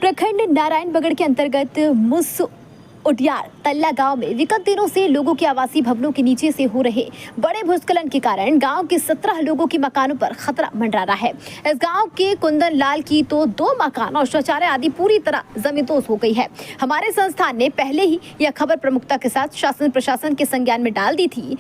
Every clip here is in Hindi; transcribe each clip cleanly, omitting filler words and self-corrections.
प्रखंड नारायणबगड़ के अंतर्गत मुस उटियार तल्ला गांव में विगत दिनों से लोगों के आवासीय भवनों के नीचे से हो रहे बड़े भूस्खलन के कारण गांव के 17 लोगों के मकानों पर खतरा मंडरा रहा है। इस गांव के कुंदन लाल की तो 2 मकान और शौचालय आदि पूरी तरह जमींदोज हो गई है। हमारे संस्थान ने पहले ही यह खबर प्रमुखता के साथ शासन प्रशासन के संज्ञान में डाल दी थी।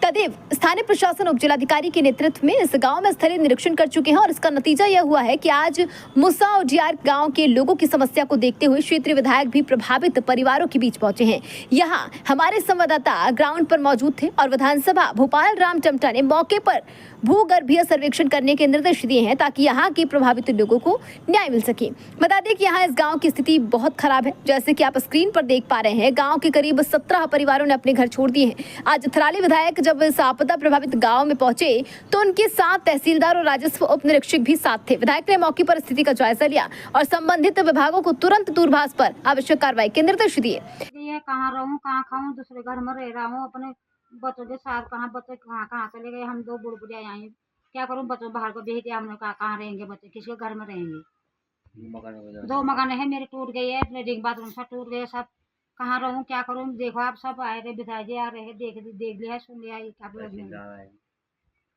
तदेव स्थानीय प्रशासन उप जिलाधिकारी के नेतृत्व में इस गांव में स्थलीय निरीक्षण कर चुके हैं और इसका नतीजा यह हुआ है कि आज मुसा उजियार गांव के लोगों की समस्या को देखते हुए क्षेत्रीय विधायक भी प्रभावित परिवारों के बीच पहुंचे हैं। यहां हमारे संवाददाता ग्राउंड पर मौजूद थे और विधानसभा भोपाल राम टमटा ने मौके पर भूगर्भीय सर्वेक्षण करने के निर्देश दिए हैं ताकि यहाँ के प्रभावित लोगों को न्याय मिल सके। बता दें कि यहाँ इस गांव की स्थिति बहुत खराब है। जैसे कि आप स्क्रीन पर देख पा रहे हैं, गांव के करीब 17 परिवारों ने अपने घर छोड़ दिए हैं। आज थराली विधायक जब इस आपदा प्रभावित गांव में पहुंचे तो उनके साथ तहसीलदार और राजस्व उप निरीक्षक भी साथ थे। विधायक ने मौके पर स्थिति का जायजा लिया और संबंधित विभागों को तुरंत दूरभाष पर आवश्यक कार्रवाई के निर्देश दिए। कहाँ रहूं, कहाँ खाऊं, दूसरे घर में रह रहा हूँ, अपने बच्चों के साथ कहाँ बच्चे कहाँ चले गए। हम 2 बुढ़ बुढ़िया आए, क्या करूं, बच्चों बाहर को भेज दिया हमने। कहाँ रहेंगे बच्चे, किसके घर में रहेंगे। 2 मकान है मेरे, टूट गई है, लेटरिन बाथरूम सब टूट गए सब। कहाँ रहूं, क्या करूं। देखो आप सब आए थे, विधायक जी आ रहे हैं, देख लिया, सुन लिया,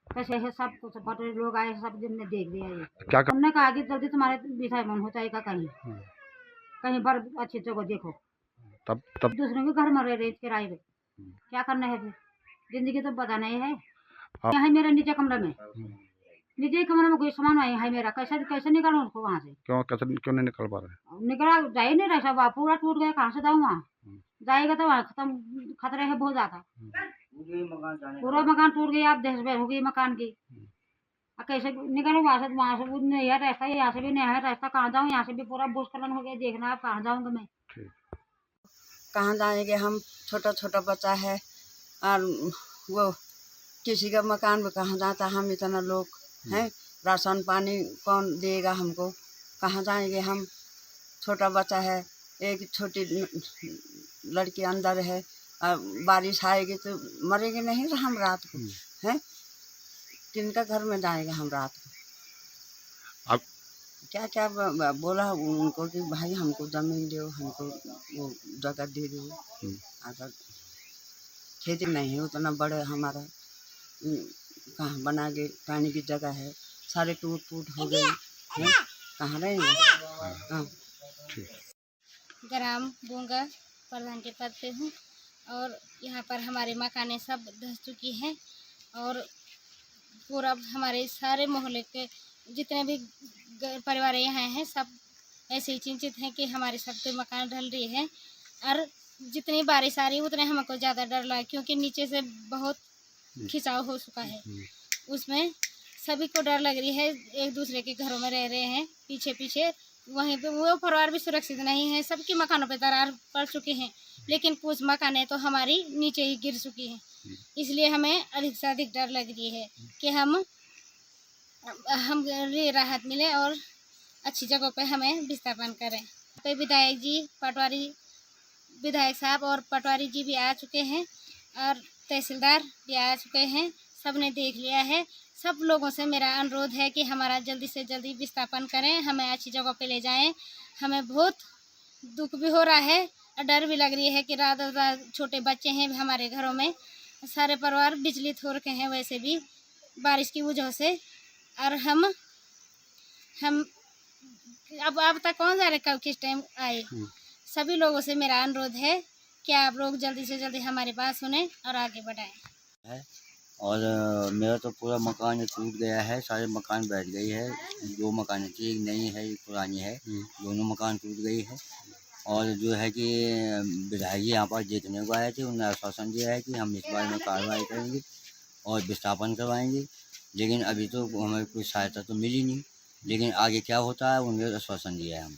कैसे है सब कुछ, बड़े लोग आए सब जिनने देख लिया। ये हमने कहा कि जल्दी तुम्हारे विधायक मन हो जाएगा, कहीं पर अच्छी जगह देखो। तब दूसरे के घर में रह रहे किराए पे, क्या करना है फिर। जिंदगी तो पता नहीं है। यहाँ मेरा नीचे कमरा में, नीचे कमरे में कोई सामान आया है मेरा, कैसे निकालूं उसको वहाँ से। क्यों नहीं निकल पा रहे? निकला जा ही नहीं रहा सब, पूरा टूट गया, कहाँ से जाऊँ वहाँ। जाएगा तो वहाँ खत्म, खतरे है बहुत ज्यादा। पूरा मकान टूट गया, आप दहशत हो गई मकान की। कैसे निकलूं वहाँ से नहीं है रास्ता, यहाँ से भी नहीं है रास्ता, कहाँ जाऊँ। यहाँ से भी पूरा भूस्खलन हो गया, देखना आप कहाँ जाऊँगा मैं। कहाँ जाएंगे हम, छोटा छोटा बच्चा है और वो किसी का मकान में कहाँ जाता, हम इतना लोग हैं, राशन पानी कौन देगा हमको, कहाँ जाएंगे हम। छोटा बच्चा है, एक छोटी लड़की अंदर है, बारिश आएगी तो मरेंगे नहीं तो हम रात को हैं, किनका घर में जाएंगे हम रात को। क्या क्या बोला उनको कि भाई हमको जमीन दो, हमको वो जगह दे दो। अगर खेती नहीं है उतना बड़े हमारा, कहाँ बना के पानी की जगह है, सारे टूट हो गए हैं, कहाँ रहेंगे। ग्राम बोंगा प्रधान के पद पे हूँ और यहाँ पर हमारे मकानें सब धस चुकी हैं और पूरा हमारे सारे मोहल्ले के जितने भी परिवार यहाँ हैं सब ऐसे ही चिंतित हैं कि हमारे सबके मकान ढल रही है। और जितनी बारिश आ रही है उतने हमको ज़्यादा डर लगा, क्योंकि नीचे से बहुत खिंचाव हो चुका है, उसमें सभी को डर लग रही है। एक दूसरे के घरों में रह रहे हैं पीछे, वहीं पे वो परिवार भी सुरक्षित नहीं है। सबके मकानों पे दरार पड़ चुके हैं, लेकिन कुछ मकानें तो हमारी नीचे ही गिर चुकी हैं। इसलिए हमें अधिक से अधिक डर लग रही है कि हम राहत मिले और अच्छी जगह पे हमें विस्थापन करें। पे विधायक जी, पटवारी विधायक साहब और पटवारी जी भी आ चुके हैं और तहसीलदार भी आ चुके हैं, सब ने देख लिया है। सब लोगों से मेरा अनुरोध है कि हमारा जल्दी से जल्दी विस्थापन करें, हमें अच्छी जगह पे ले जाएं। हमें बहुत दुख भी हो रहा है और डर भी लग रही है कि रात छोटे बच्चे हैं हमारे घरों में, सारे परिवार विचलित हो रखे हैं वैसे भी बारिश की वजह से। और हम अब तक कौन जा रहे, कब किस टाइम आए। सभी लोगों से मेरा अनुरोध है कि आप लोग जल्दी से जल्दी हमारी बात सुने और आगे बढ़ाएं। और मेरा तो पूरा मकान टूट गया है, सारे मकान बैठ गई है। 2 मकान थी, एक नई है एक पुरानी है, दोनों मकान टूट गई है। और जो है कि विधायक जी यहाँ पर देखने को आए थे, उन्होंने आश्वासन दिया है कि हम इस बारे में कार्रवाई करेंगे और विस्थापन करवाएंगे, लेकिन अभी तो हमें कोई सहायता तो मिली नहीं। लेकिन आगे क्या होता है उन्होंने आश्वासन दिया है।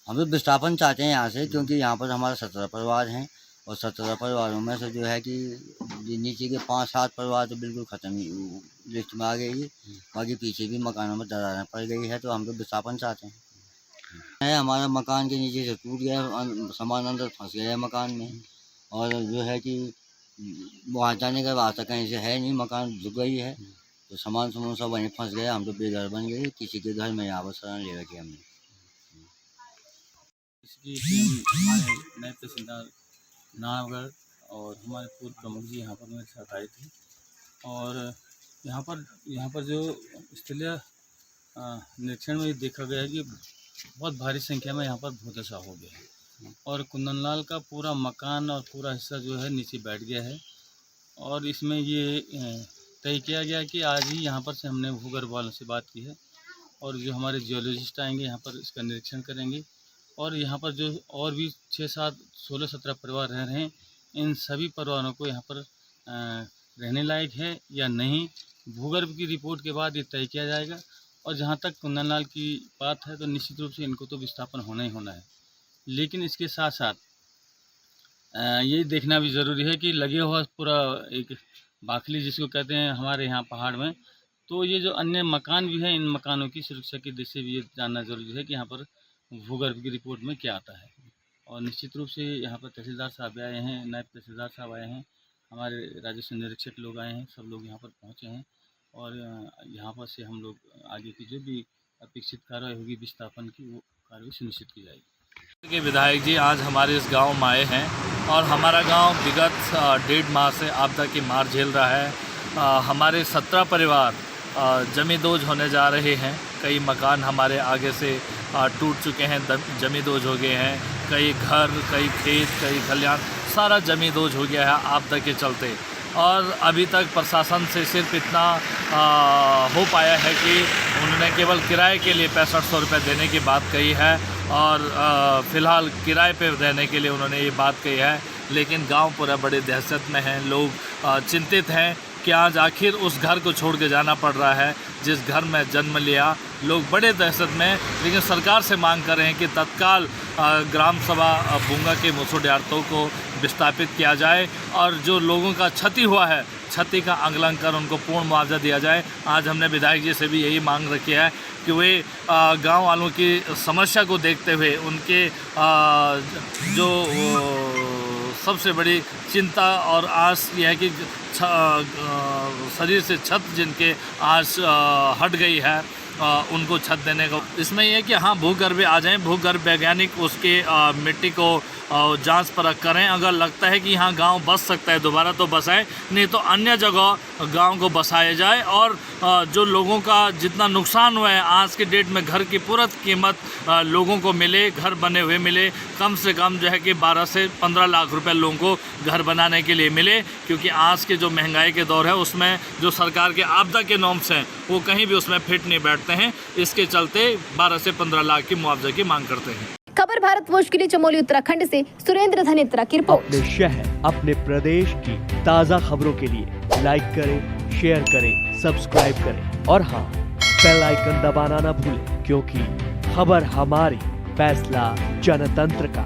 हम तो विस्थापन चाहते हैं यहाँ से, क्योंकि यहाँ पर हमारा 17 परिवार हैं और 17 परिवारों में से जो है कि नीचे के 5-7 परिवार तो बिल्कुल ख़त्म लिस्ट में आ गई है, बाकी पीछे भी मकानों में दरारें पड़ गई है। तो हम तो विस्थापन चाहते हैं। हमारा मकान के नीचे से टूट गया, सामान अंदर फंस गया है मकान में, और जो है कि वहाँ जाने का रास्ता कहीं से है नहीं, मकान झुक गई है, तो सामान सब वहीं फंस गया। हम तो बेघर बन गए, किसी के घर में यहाँ पर शरण ले रखी हमने। की टीम हमारे नए तहसीलदार नारायणगढ़ और हमारे पूर्व प्रमुख जी यहाँ पर मेरे साथ आए थे। और यहाँ पर जो स्थलीय निरीक्षण में देखा गया है कि बहुत भारी संख्या में यहाँ पर भूदशा हो गया है और कुंदनलाल का पूरा मकान और पूरा हिस्सा जो है नीचे बैठ गया है। और इसमें ये तय किया गया कि आज ही यहाँ पर से हमने भूगर्भ वालों से बात की है और जो हमारे जियोलॉजिस्ट आएंगे यहाँ पर इसका निरीक्षण करेंगे और यहाँ पर जो और भी 6-7 16-17 परिवार रह रहे हैं, इन सभी परिवारों को यहाँ पर रहने लायक है या नहीं, भूगर्भ की रिपोर्ट के बाद ये तय किया जाएगा। और जहाँ तक कुंदनलाल की बात है तो निश्चित रूप से इनको तो विस्थापन होना ही होना है, लेकिन इसके साथ साथ ये देखना भी ज़रूरी है कि लगे हुआ पूरा एक बाखली जिसको कहते हैं हमारे यहाँ पहाड़ में, तो ये जो अन्य मकान भी हैं, इन मकानों की सुरक्षा की दृष्टि से भी ये जानना ज़रूरी है कि यहाँ पर भूगर्भ की रिपोर्ट में क्या आता है। और निश्चित रूप से यहाँ पर तहसीलदार साहब आए हैं, नायब तहसीलदार साहब आए हैं, हमारे राजस्व निरीक्षक लोग आए हैं, सब लोग यहाँ पर पहुँचे हैं और यहाँ पर से हम लोग आगे की जो भी अपेक्षित कार्रवाई होगी विस्थापन की, वो कार्रवाई सुनिश्चित की जाएगी। के विधायक जी आज हमारे इस गांव में आए हैं और हमारा गांव विगत 1.5 माह से आपदा की मार झेल रहा है। हमारे 17 परिवार जमींदोज होने जा रहे हैं। कई मकान हमारे आगे से टूट चुके हैं, जमींदोज हो गए हैं। कई घर, कई खेत, कई खलिहान, सारा जमींदोज हो गया है आपदा के चलते। और अभी तक प्रशासन से सिर्फ इतना हो पाया है कि उन्होंने केवल किराए के लिए 6500 रुपये देने की बात कही है और फ़िलहाल किराए पे रहने के लिए उन्होंने ये बात कही है। लेकिन गांव पूरा बड़े दहशत में है, लोग चिंतित हैं कि आज आखिर उस घर को छोड़ के जाना पड़ रहा है जिस घर में जन्म लिया। लोग बड़े दहशत में, लेकिन सरकार से मांग कर रहे हैं कि तत्काल ग्राम सभा बुंगा के मुसोडियार्तों को विस्थापित किया जाए और जो लोगों का क्षति हुआ है, क्षति का आंकलन कर उनको पूर्ण मुआवजा दिया जाए। आज हमने विधायक जी से भी यही मांग रखी है कि वे गांव वालों की समस्या को देखते हुए उनके जो सबसे बड़ी चिंता और आस यह है कि शरीर से छत जिनके आज हट गई है उनको छत देने को। इसमें यह है कि हाँ, भूगर्भ आ जाएं, भूगर्भ वैज्ञानिक उसके मिट्टी को जांच परख करें। अगर लगता है कि यहाँ गांव बस सकता है दोबारा तो बसाएं, नहीं तो अन्य जगह गांव को बसाया जाए। और जो लोगों का जितना नुकसान हुआ है आज के डेट में घर की पूरा कीमत लोगों को मिले, घर बने हुए मिले। कम से कम जो है कि 12 से 15 लाख रुपए लोगों को घर बनाने के लिए मिले, क्योंकि आज के जो महंगाई के दौर है उसमें जो सरकार के आपदा के नॉर्म्स हैं वो कहीं भी उसमें फिट नहीं बैठते हैं। इसके चलते 12 से 15 लाख की मुआवजे की मांग करते हैं। खबर भारतवर्ष के लिए चमोली उत्तराखंड से सुरेंद्र धनेत्रा की रिपोर्ट। अपने शहर, अपने प्रदेश की ताज़ा खबरों के लिए लाइक करें, शेयर करें, सब्सक्राइब करें और हाँ, बेल आइकन दबाना ना भूलें, क्योंकि खबर हमारी, फैसला जनतंत्र का।